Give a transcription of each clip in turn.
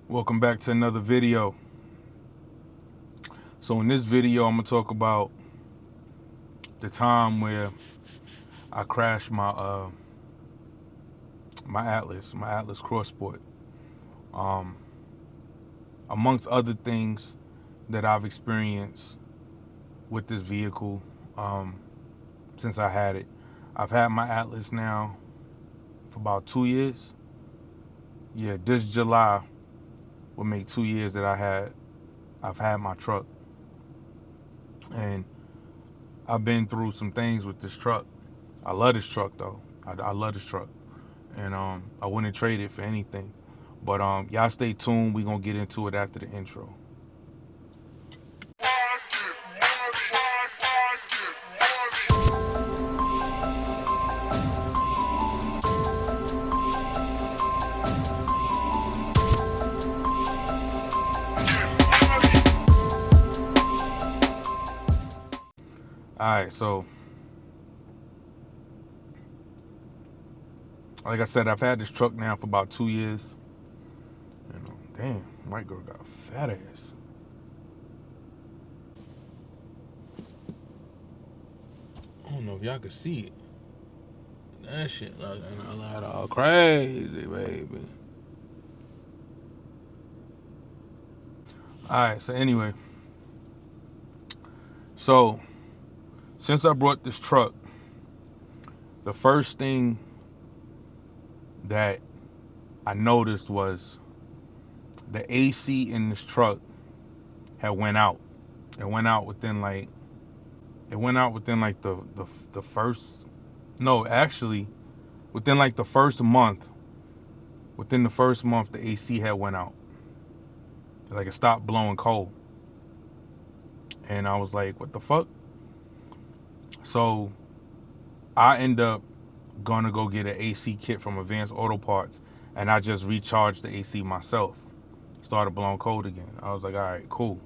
Welcome back to another video. So in this video, I'm gonna talk about the time where I crashed my Atlas Cross Sport. Um, Amongst other things that I've experienced with this vehicle since I had it. I've had my Atlas now for about 2 years. Yeah, this July will make 2 years that I've had my truck, and I've been through some things with this truck. I love this truck though. I love this truck, and I wouldn't trade it for anything. But y'all stay tuned. We gonna get into it after the intro. All right, so like I said, I've had this truck now for about 2 years. Damn, white girl got a fat ass. I don't know if y'all can see it. That shit looking a lot all crazy, baby. Alright, so anyway. So, since I brought this truck, the first thing that I noticed was the AC in this truck had went out. It went out within like the first, no, actually within like the first month. Within the first month, the AC had went out. Like it stopped blowing cold. And I was like, what the fuck? So I end up gonna go get an AC kit from Advanced Auto Parts, and I just recharged the AC myself. Started blowing cold again. I was like, all right, cool.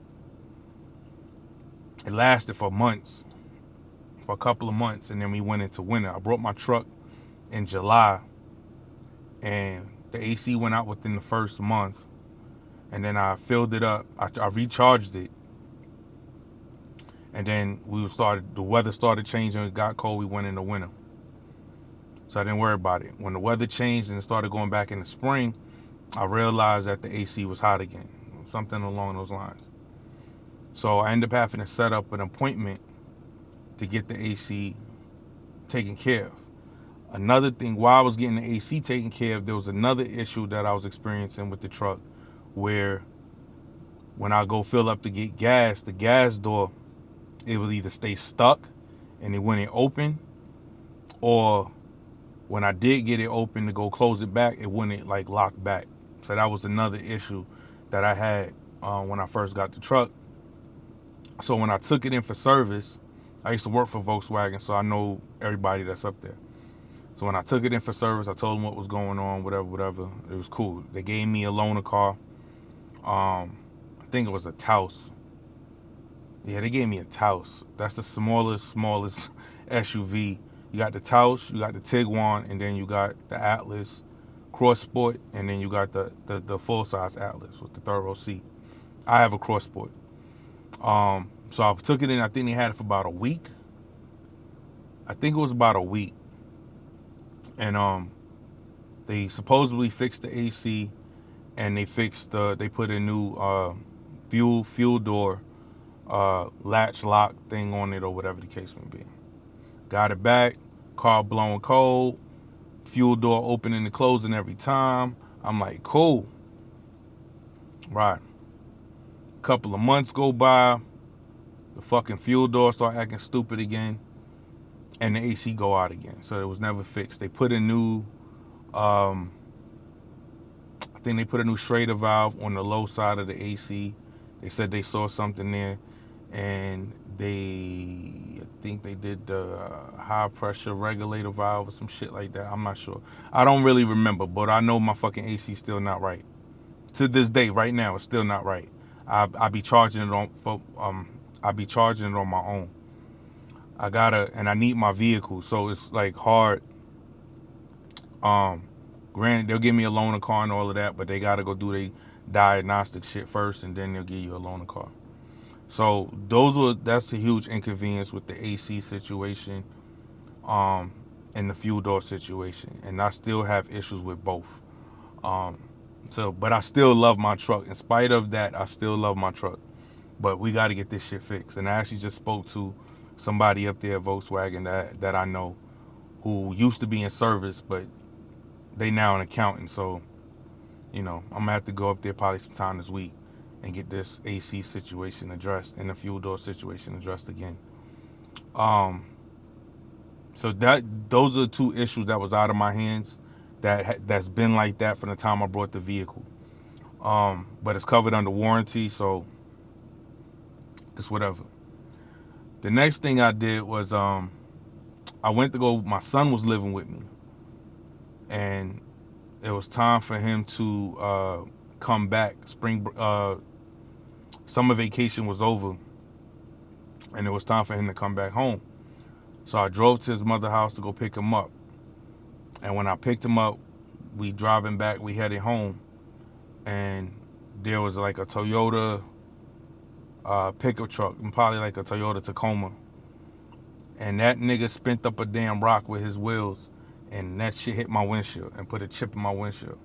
It lasted for months, for a couple of months, and then we went into winter. I brought my truck in July, and the AC went out within the first month, and then I filled it up. I recharged it, and then the weather started changing. It got cold. We went into winter, so I didn't worry about it. When the weather changed and it started going back in the spring, I realized that the AC was hot again, something along those lines. So I ended up having to set up an appointment to get the AC taken care of. Another thing, while I was getting the AC taken care of, there was another issue that I was experiencing with the truck, where when I go fill up to get gas, the gas door, it would either stay stuck and it wouldn't open, or when I did get it open to go close it back, it wouldn't like lock back. So that was another issue that I had when I first got the truck. So when I took it in for service, I used to work for Volkswagen, so I know everybody that's up there. So when I took it in for service, I told them what was going on, whatever. It was cool. They gave me a loaner car. I think it was a Taos. Yeah, they gave me a Taos. That's the smallest SUV. You got the Taos, you got the Tiguan, and then you got the Atlas Cross Sport, and then you got the full-size Atlas with the third row seat. I have a Cross Sport. So I took it in. I think they had it for about a week. I think it was about a week. And they supposedly fixed the AC, and they put a new fuel door latch lock thing on it, or whatever the case may be. Got it back, car blowing cold, fuel door opening and closing every time. I'm like, cool. Right. Couple of months go by, the fucking fuel door start acting stupid again, and the AC go out again. So it was never fixed. They put a new, I think they put a new Schrader valve on the low side of the AC. They said they saw something there, and I think they did the high pressure regulator valve or some shit like that. I'm not sure. I don't really remember, but I know my fucking AC still not right. To this day, right now, it's still not right. I be charging it on my own. And I need my vehicle, so it's like hard Granted, they'll give me a loaner car and all of that, but they got to go do their diagnostic shit first, and then they'll give you a loaner car. So that's a huge inconvenience with the AC situation, and the fuel door situation, and I still have issues with both. But I still love my truck. In spite of that, I still love my truck. But we got to get this shit fixed. And I actually just spoke to somebody up there at Volkswagen that I know, who used to be in service, but they now an accountant. So, I'm gonna have to go up there probably sometime this week and get this AC situation addressed and the fuel door situation addressed again. So those are the two issues that was out of my hands. That's been like that from the time I brought the vehicle. But it's covered under warranty, so it's whatever. The next thing I did was I went to go. My son was living with me, and it was time for him to come back. Summer vacation was over, and it was time for him to come back home. So I drove to his mother's house to go pick him up. And when I picked him up, we driving back, we headed home, and there was like a Toyota pickup truck, and probably like a Toyota Tacoma. And that nigga spent up a damn rock with his wheels, and that shit hit my windshield and put a chip in my windshield.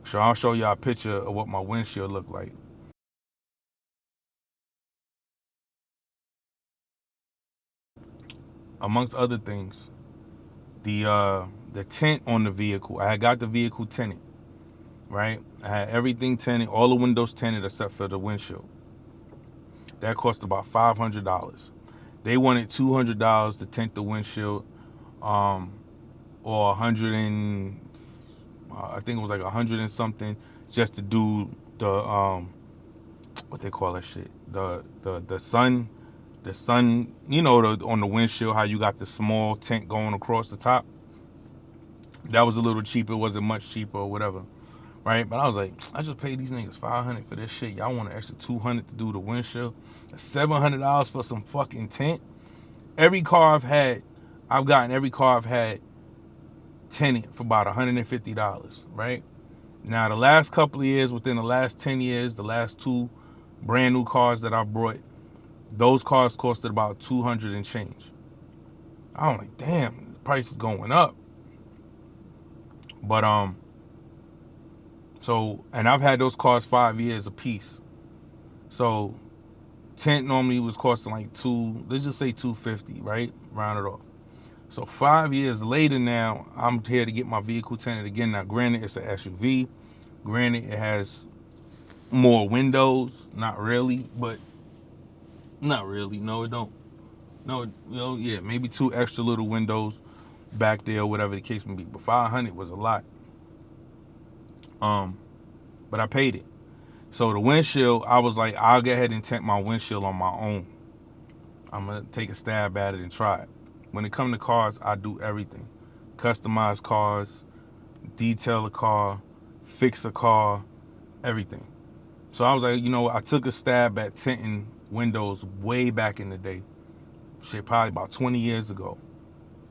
So I'll show y'all a picture of what my windshield looked like. Amongst other things, the tint on the vehicle. I had got the vehicle tinted, right? I had everything tinted, all the windows tinted except for the windshield. That cost about $500. They wanted $200 to tint the windshield, or I think it was like 100 and something just to do the what they call that shit, the sun, on the windshield, how you got the small tint going across the top. That was a little cheaper. It wasn't much cheaper or whatever, right? But I was like, I just paid these niggas $500 for this shit. Y'all want an extra $200 to do the windshield? $700 for some fucking tint? Every car I've had tinted for about $150, right? Now, the last couple of years, within the last 10 years, the last two brand new cars that I brought, those cars costed about $200 and change. I'm like, damn, the price is going up. But and I've had those cars 5 years a piece. So tint normally was costing like let's just say $250, right? Round it off. So 5 years later now, I'm here to get my vehicle tinted again. Now, granted, it's an SUV. Granted, it has more windows. Not really, but not really. No, it don't. No, yeah, maybe 2 extra little windows back there, or whatever the case may be. But $500 was a lot. But I paid it. So the windshield, I was like, I'll go ahead and tint my windshield on my own. I'm gonna take a stab at it and try it. When it comes to cars, I do everything. Customize cars, detail a car, fix a car, everything. So I was like, I took a stab at tinting windows way back in the day. Shit, probably about 20 years ago.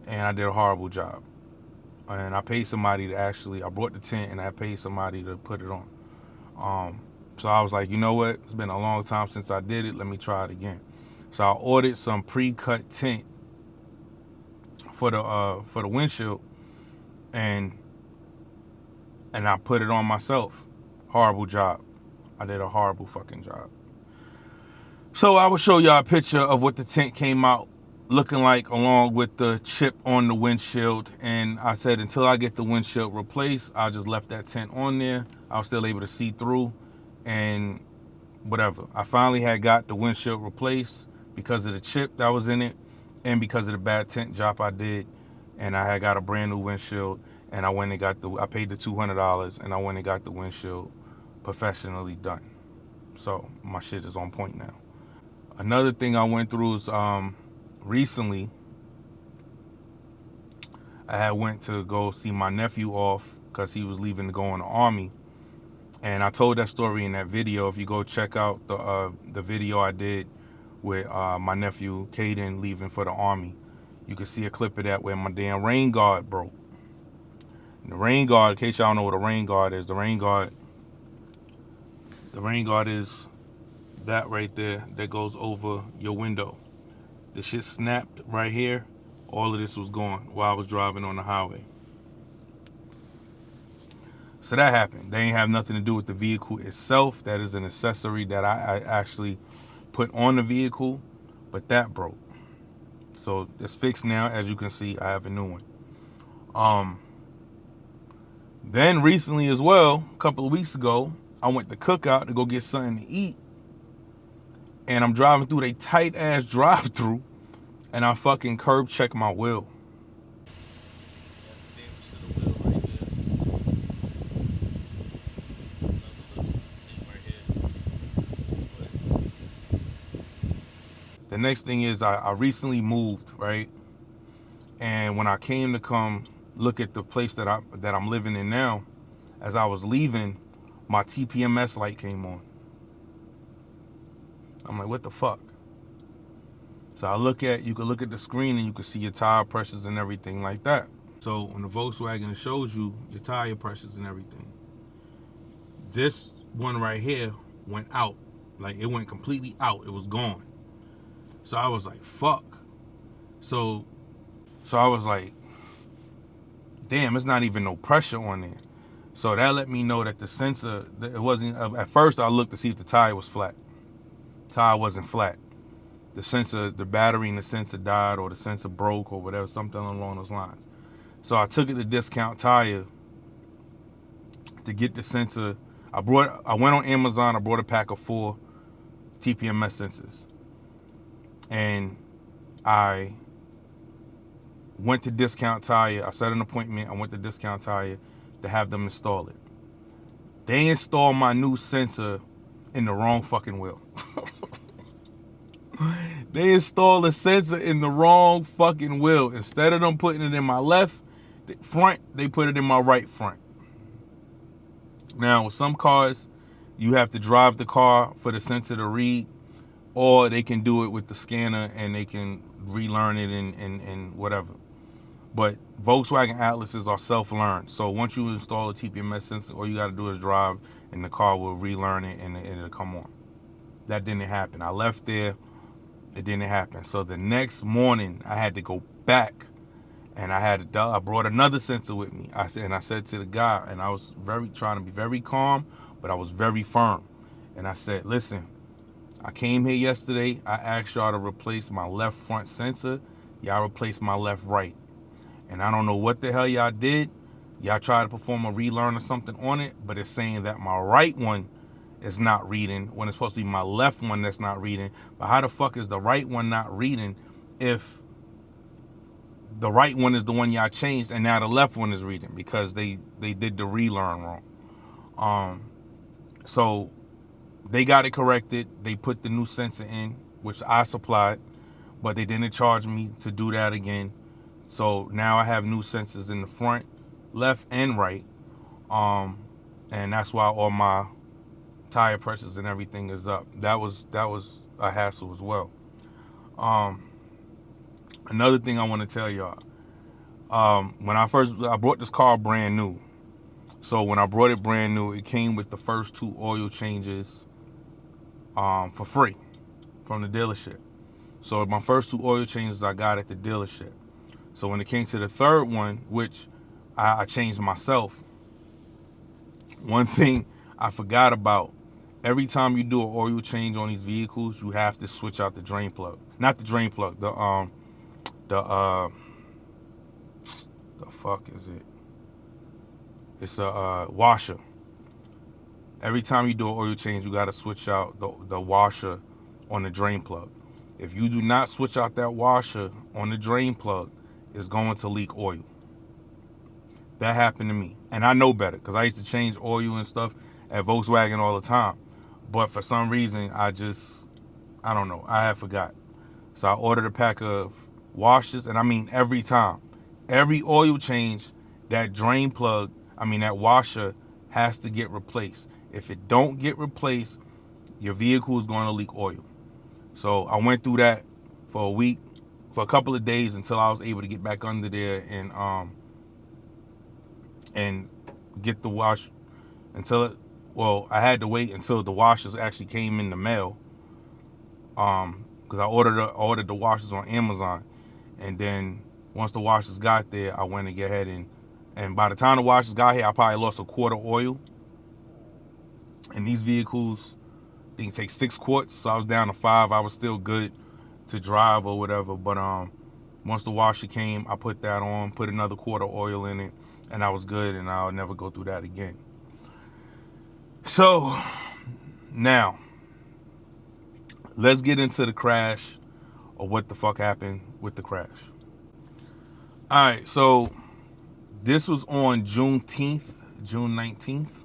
And I did a horrible job. And I paid somebody I brought the tint and I paid somebody to put it on. So I was like, you know what? It's been a long time since I did it. Let me try it again. So I ordered some pre-cut tint for the windshield, and I put it on myself. Horrible job. I did a horrible fucking job. So I will show y'all a picture of what the tint came out looking like, along with the chip on the windshield. And I said, until I get the windshield replaced, I just left that tint on there. I was still able to see through and whatever. I finally had got the windshield replaced because of the chip that was in it and because of the bad tint job I did. And I had got a brand new windshield, and I paid the $200, and I went and got the windshield professionally done. So my shit is on point now. Another thing I went through is recently I had went to go see my nephew off because he was leaving to go in the Army. And I told that story in that video. If you go check out the video I did with my nephew Caden leaving for the Army, you can see a clip of that where my damn rain guard broke. The rain guard, in case y'all don't know what a rain guard is, the rain guard is that right there that goes over your window. The shit snapped right here. All of this was gone while I was driving on the highway. So that happened. They ain't have nothing to do with the vehicle itself. That is an accessory that I actually put on the vehicle, but that broke. So it's fixed now. As you can see, I have a new one. Then recently as well, a couple of weeks ago, I went to Cookout to go get something to eat. And I'm driving through a tight ass drive through and I fucking curb check my wheel. The next thing is I recently moved, right? And when I came to come look at the place that I'm living in now, as I was leaving, my TPMS light came on. I'm like, what the fuck? So you can look at the screen and you can see your tire pressures and everything like that. So on the Volkswagen, it shows you your tire pressures and everything. This one right here went out. Like, it went completely out. It was gone. So I was like, fuck. So I was like, damn, it's not even no pressure on there. So that let me know that the sensor, it wasn't, at first I looked to see if the tire was flat. Tire wasn't flat. The sensor, the battery in the sensor died, or the sensor broke, or whatever, something along those lines. So I took it to Discount Tire to get the sensor. I went on Amazon, I brought a pack of 4 TPMS sensors. And I went to Discount Tire. I set an appointment. I went to Discount Tire to have them install it. They installed my new sensor in the wrong fucking wheel. They installed the sensor in the wrong fucking wheel. Instead of them putting it in my left front, they put it in my right front. Now, with some cars, you have to drive the car for the sensor to read, or they can do it with the scanner and they can relearn it and whatever. But Volkswagen Atlases are self-learned. So once you install a TPMS sensor, all you got to do is drive and the car will relearn it and it'll come on. That didn't happen. I left there. It didn't happen. So the next morning, I had to go back, and I brought another sensor with me. I said to the guy, and I was trying to be very calm, but I was very firm. And I said, listen, I came here yesterday. I asked y'all to replace my left front sensor. Y'all replaced my left right. And I don't know what the hell y'all did. Y'all tried to perform a relearn or something on it, but it's saying that my right one is not reading when it's supposed to be my left one that's not reading. But how the fuck is the right one not reading if the right one is the one y'all changed and now the left one is reading? Because they did the relearn wrong. So they got it corrected. They put the new sensor in, which I supplied, but they didn't charge me to do that again. So now I have new sensors in the front, left and right. And that's why all my tire pressures and everything is up. That was a hassle as well. Another thing I want to tell y'all. When I brought this car brand new. So when I brought it brand new, it came with the first 2 oil changes for free from the dealership. So my first 2 oil changes I got at the dealership. So when it came to the third one, which I changed myself, one thing I forgot about, every time you do an oil change on these vehicles, you have to switch out the drain plug. Not the drain plug, the fuck is it? It's a washer. Every time you do an oil change, you got to switch out the washer on the drain plug. If you do not switch out that washer on the drain plug, it's going to leak oil. That happened to me. And I know better because I used to change oil and stuff at Volkswagen all the time. But for some reason, I don't know. I had forgot. So I ordered a pack of washers. And I mean, every time, every oil change, that that washer has to get replaced. If it don't get replaced, your vehicle is going to leak oil. So I went through that for a week, for a couple of days until I was able to get back under there and and get the wash until it, well, I had to wait until the washers actually came in the mail. Because I ordered the washers on Amazon, and then once the washers got there, I went and get ahead and by the time the washers got here, I probably lost a quart of oil. And these vehicles, they can take 6 quarts, so I was down to 5. I was still good to drive or whatever, but once the washer came, I put that on, put another quart of oil in it, and I was good, and I'll never go through that again. So now let's get into the crash, or what the fuck happened with the crash. All right, so this was on June 19th,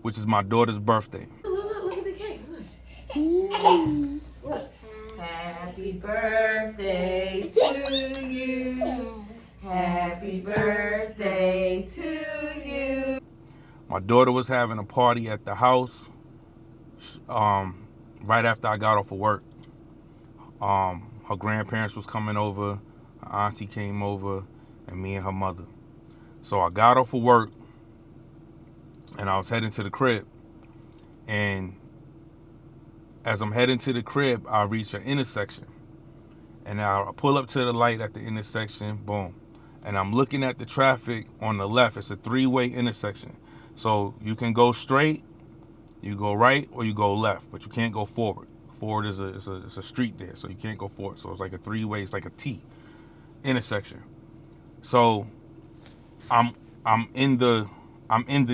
which is my daughter's birthday. Look at the cake. Look. Happy birthday to you. Happy birthday to you. My daughter was having a party at the house right after I got off of work. Her grandparents was coming over, her auntie came over, and me and her mother. So I got off of work, and I was heading to the crib. And as I'm heading to the crib, I reach an intersection. And I pull up to the light at the intersection, boom. And I'm looking at the traffic on the left. It's a 3-way intersection. So you can go straight, you go right, or you go left, but you can't go forward. Forward is a street there, so you can't go forward. So it's like a 3-way, it's like a T intersection. So I'm in the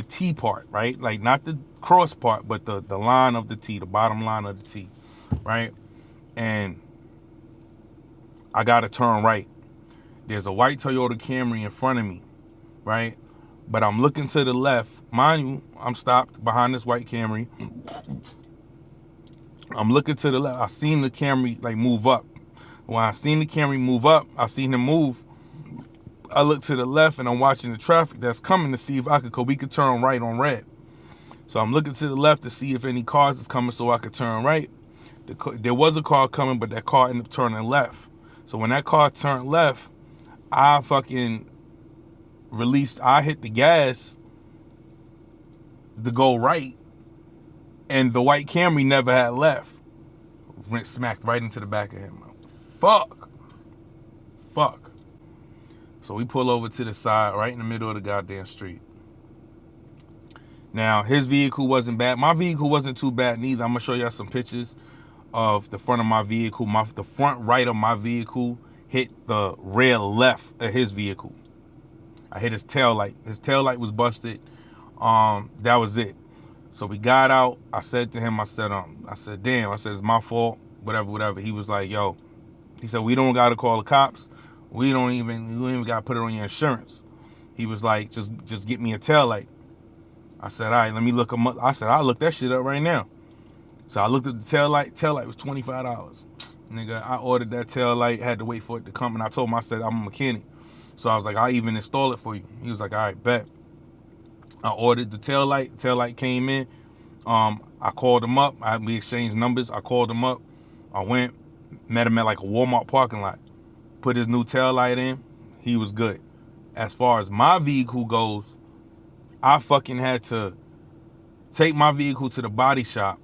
T part, right? Like not the cross part, but the line of the T, the bottom line of the T, right? And I gotta turn right. There's a white Toyota Camry in front of me, right? But I'm looking to the left. Mind you, I'm stopped behind this white Camry. I'm looking to the left. I seen the Camry like move up. When I seen the Camry move up, I seen him move. I look to the left and I'm watching the traffic that's coming to see if we could turn right on red. So I'm looking to the left to see if any cars is coming so I could turn right. There was a car coming, but that car ended up turning left. So when that car turned left, I hit the gas to go right, and the white Camry never had left. Smacked right into the back of him. Fuck. So we pull over to the side, right in the middle of the goddamn street. Now, his vehicle wasn't bad. My vehicle wasn't too bad neither. I'm going to show y'all some pictures of the front of my vehicle. The front right of my vehicle hit the rear left of his vehicle. I hit his tail light. His tail light was busted. That was it. So we got out. I said to him, I said, damn. I said, it's my fault. Whatever. He was like, yo. He said, we don't got to call the cops. We don't even got to put it on your insurance. He was like, just get me a tail light. I said, all right, let me look him up. I said, I'll look that shit up right now. So I looked at the tail light. Tail light was $25. Nigga, I ordered that tail light, had to wait for it to come, and I told him, I said, I'm a mechanic. So I was like, I'll even install it for you. He was like, all right, bet. I ordered the tail light. Tail light came in. I called him up. We exchanged numbers. I called him up. I went, met him at like a Walmart parking lot. Put his new tail light in. He was good. As far as my vehicle goes, I fucking had to take my vehicle to the body shop.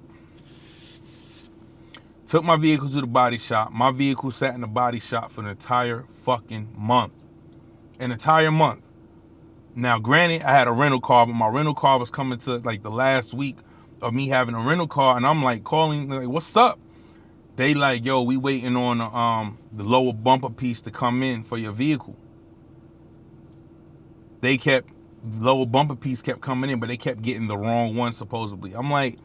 Took my vehicle to the body shop. My vehicle sat in the body shop for an entire fucking month. An entire month. Now, granted, I had a rental car, but my rental car was coming to like the last week of me having a rental car, and I'm like calling, like, what's up? They like, yo, we waiting on the lower bumper piece to come in for your vehicle. The lower bumper piece kept coming in, but they kept getting the wrong one supposedly. I'm like,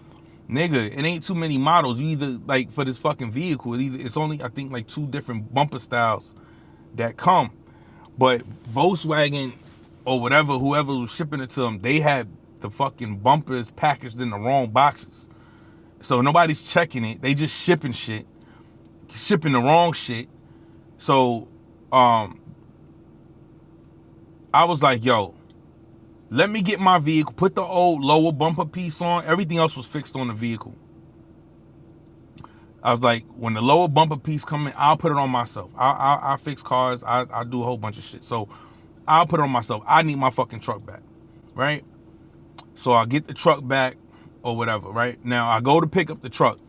nigga, it ain't too many models. You either, like, for this fucking vehicle, it's only, I think, like 2 different bumper styles that come. But Volkswagen or whoever was shipping it to them, they had the fucking bumpers packaged in the wrong boxes. So nobody's checking it. They just shipping the wrong shit. So I was like, yo, let me get my vehicle, put the old lower bumper piece on. Everything else was fixed on the vehicle. I was like, when the lower bumper piece come in, I'll put it on myself. I fix cars. I do a whole bunch of shit. So I'll put it on myself. I need my fucking truck back. right? So I get the truck back or whatever, right? Now I go to pick up the truck.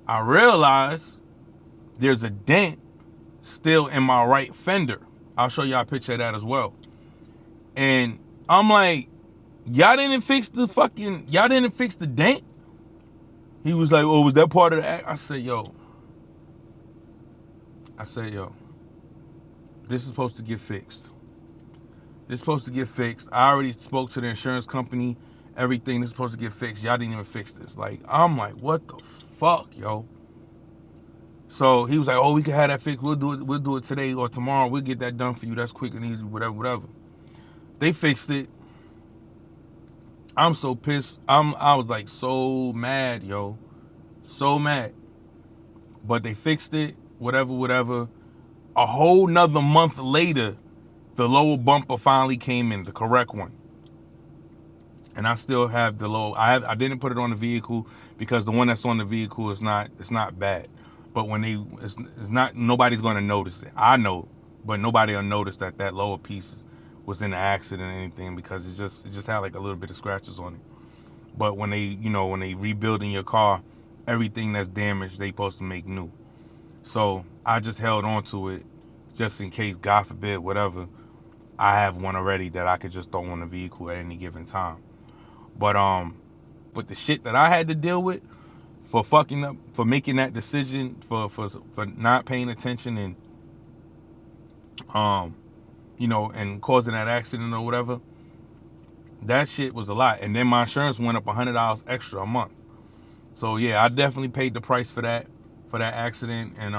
I realize there's a dent still in my right fender. I'll show y'all a picture of that as well. And I'm like, y'all didn't fix the dent? He was like, oh, was that part of the act? I said, yo, this is supposed to get fixed. I already spoke to the insurance company. Everything is supposed to get fixed. Y'all didn't even fix this. Like, I'm like, what the fuck, yo? So he was like, oh, we can have that fixed. We'll do it today or tomorrow. We'll get that done for you. That's quick and easy, whatever. They fixed it. I'm so pissed. I was like so mad, yo. So mad. But they fixed it, whatever. A whole nother month later, the lower bumper finally came in, the correct one. And I still have the low. I didn't put it on the vehicle because the one that's on the vehicle is not bad. But when it's not, nobody's going to notice it. I know, but nobody will notice that lower piece was in an accident or anything because it just had like a little bit of scratches on it. But when they rebuilding your car, everything that's damaged they supposed to make new. So I just held on to it just in case, God forbid, whatever. I have one already that I could just throw on the vehicle at any given time. But the shit that I had to deal with for fucking up, for making that decision, for not paying attention and and causing that accident or whatever, that shit was a lot. And then my insurance went up $100 extra a month. So yeah, I definitely paid the price for that accident. And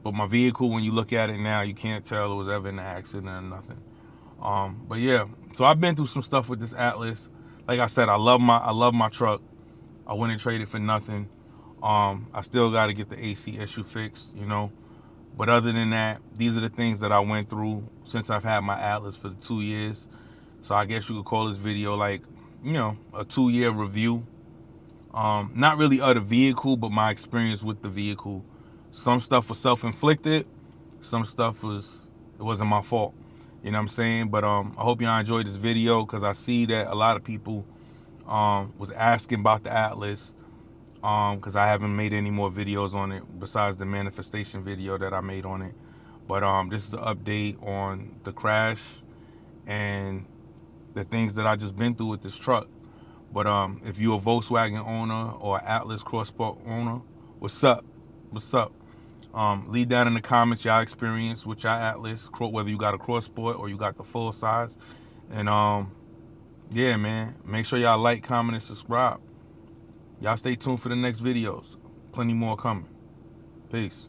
but my vehicle, when you look at it now, you can't tell it was ever in an accident or nothing. But yeah, so I've been through some stuff with this Atlas. Like I said, I love my truck. I wouldn't trade it for nothing. I still got to get the AC issue fixed, But other than that, these are the things that I went through since I've had my Atlas for the 2 years. So I guess you could call this video like, a 2-year review. Not really of the vehicle, but my experience with the vehicle. Some stuff was self-inflicted. Some stuff it wasn't my fault. You know what I'm saying? But I hope y'all enjoyed this video because I see that a lot of people was asking about the Atlas because I haven't made any more videos on it besides the manifestation video that I made on it. But this is an update on the crash and the things that I just been through with this truck. But if you're a Volkswagen owner or Atlas Cross Sport owner, what's up? Leave down in the comments y'all experience with y'all Atlas, whether you got a Cross Sport or you got the full size. And yeah, man, make sure y'all like, comment, and subscribe. Y'all stay tuned for the next videos. Plenty more coming. Peace.